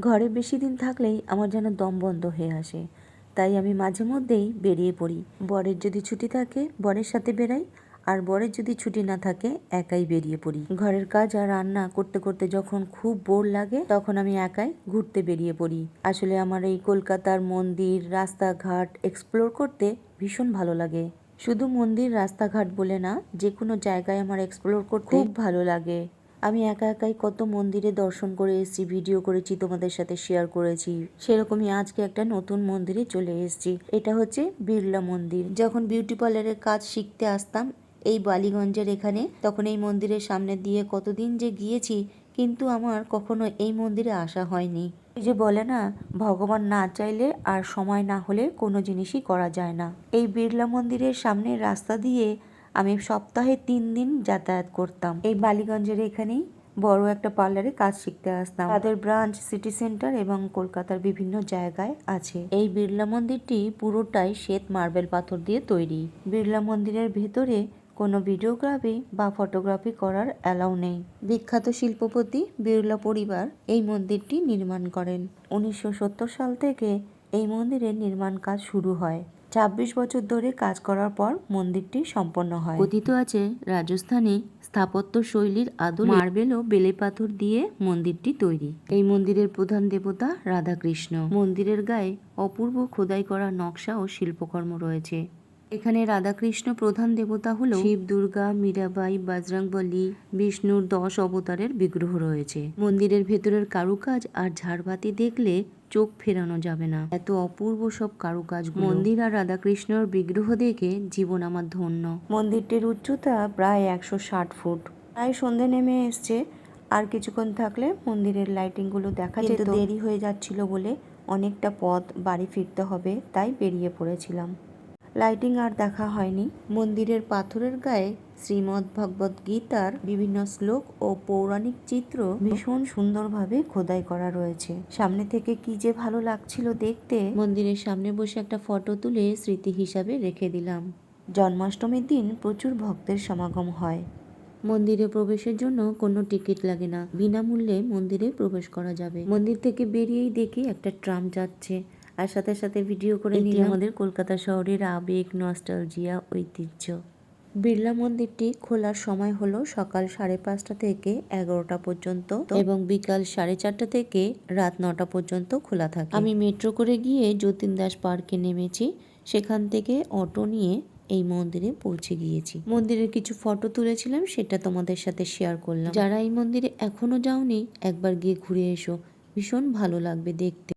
ঘরে বেশি দিন থাকলেই আমার যেন দম বন্ধ হয়ে আসে, তাই আমি মাঝে মধ্যেই বেরিয়ে পড়ি। বরের যদি ছুটি থাকে বরের সাথে বেরাই, আর বরের যদি ছুটি না থাকে একাই বেরিয়ে পড়ি। ঘরের কাজ আর রান্না করতে করতে যখন খুব বোর লাগে তখন আমি একাই ঘুরতে বেরিয়ে পড়ি। আসলে আমার এই কলকাতার মন্দির রাস্তাঘাট এক্সপ্লোর করতে ভীষণ ভালো লাগে। শুধু মন্দির রাস্তাঘাট বলে না, যে কোনো জায়গায় আমার এক্সপ্লোর করতে খুব ভালো লাগে। আমি একা একাই কত মন্দিরে দর্শন করে এসেছি, ভিডিও করেছি, তোমাদের সাথে শেয়ার করেছি। সেরকমই আজকে একটা নতুন মন্দিরে চলে এসেছি। এটা হচ্ছে বিড়লা মন্দির। যখন বিউটি পার্লারের কাজ শিখতে আসতাম এই বালিগঞ্জের এখানে, তখন এই মন্দিরের সামনে দিয়ে কতদিন যে গিয়েছি, কিন্তু আমার কখনো এই মন্দিরে আসা হয়নি। এই যে বলে না, ভগবান না চাইলে আর সময় না হলে কোনো জিনিসই করা যায় না। এই বিড়লা মন্দিরের সামনের রাস্তা দিয়ে আমি সপ্তাহে 3 দিন যাতায়াত করতাম। এই বালিগঞ্জের এখানেই বড় একটা পার্লারে কাজ শিখতে আসতাম। তাদের ব্রাঞ্চ সিটি সেন্টার এবং কলকাতার বিভিন্ন জায়গায় আছে। এই বিড়লা মন্দিরটি পুরোটাই শ্বেত মার্বেল পাথর দিয়ে তৈরি। বিড়লা মন্দিরের ভেতরে কোনো ভিডিওগ্রাফি বা ফটোগ্রাফি করার অ্যালাউ নেই। বিখ্যাত শিল্পপতি বিড়লা পরিবার এই মন্দিরটি নির্মাণ করেন। 1970 সাল থেকে এই মন্দিরের নির্মাণ কাজ শুরু হয়। 26 বছর ধরে কাজ করার পর মন্দিরটি সম্পন্ন হয়। কথিত আছে রাজস্থানী স্থাপত্য শৈলীর আদলে মার্বেল ও বেলে পাথর দিয়ে মন্দিরটি তৈরি। এই মন্দিরের প্রধান দেবতা রাধাকৃষ্ণ। মন্দিরের গায়ে অপূর্ব খোদাই করা নকশা ও শিল্পকর্ম রয়েছে। এখানে রাধাকৃষ্ণ প্রধান দেবতা হলো শিব, দুর্গা, মীরাবাই, বজরংবলী, বিষ্ণুর 10 অবতারের বিগ্রহ রয়েছে। মন্দিরের ভেতরের কারুকাজ আর ঝাড়বাতি দেখলে চোখ ফেরানো যাবে না, এত অপূর্ব সব কারুকাজ। মন্দির আর রাধাকৃষ্ণর বিগ্রহ দেখে জীবন আমার ধন্য। মন্দিরটির উচ্চতা প্রায় 160 ফুট। প্রায় সন্ধে নেমে এসছে, আর কিছুক্ষণ থাকলে মন্দিরের লাইটিং গুলো দেখা যেত। দেরি হয়ে যাচ্ছিল বলে অনেকটা পথ বাড়ি ফিরতে হবে, তাই বেরিয়ে পড়েছিলাম। লাইটিং আর দেখা হয়নি। মন্দিরের পাথরের গায়ে শ্রীমদ্ ভগবত গীতার বিভিন্ন শ্লোক ও পৌরাণিক চিত্র ভীষণ সুন্দরভাবে খোদাই করা রয়েছে। সামনে থেকে কি যে ভালো লাগছিল দেখতে। মন্দিরের সামনে বসে একটা ফটো তুলে স্মৃতি হিসাবে রেখে দিলাম। জন্মাষ্টমীর দিন প্রচুর ভক্তের সমাগম হয়। মন্দিরে প্রবেশের জন্য কোনো টিকিট লাগে না, বিনামূল্যে মন্দিরে প্রবেশ করা যাবে। মন্দির থেকে বেরিয়েই দেখি একটা ট্রাম যাচ্ছে, আর সাথে সাথে ভিডিও করে নিলাম। আমাদের কলকাতা শহরের আবেগ, নস্টালজিয়া, ঐতিহ্য। বিড়লা মন্দিরটি খোলার সময় হলো সকাল 5:30 থেকে 11টা পর্যন্ত এবং বিকাল 4:30 থেকে রাত 9টা পর্যন্ত খোলা থাকে। আমি মেট্রো করে গিয়ে যতীন দাস পার্কে নেমেছি, সেখান থেকে অটো নিয়ে এই মন্দিরে পৌঁছে গিয়েছি। মন্দিরের কিছু ফটো তুলেছিলাম, সেটা তোমাদের সাথে শেয়ার করলাম। যারা এই মন্দিরে এখনো যাওনি একবার গিয়ে ঘুরে এসো, ভীষণ ভালো লাগবে দেখতে।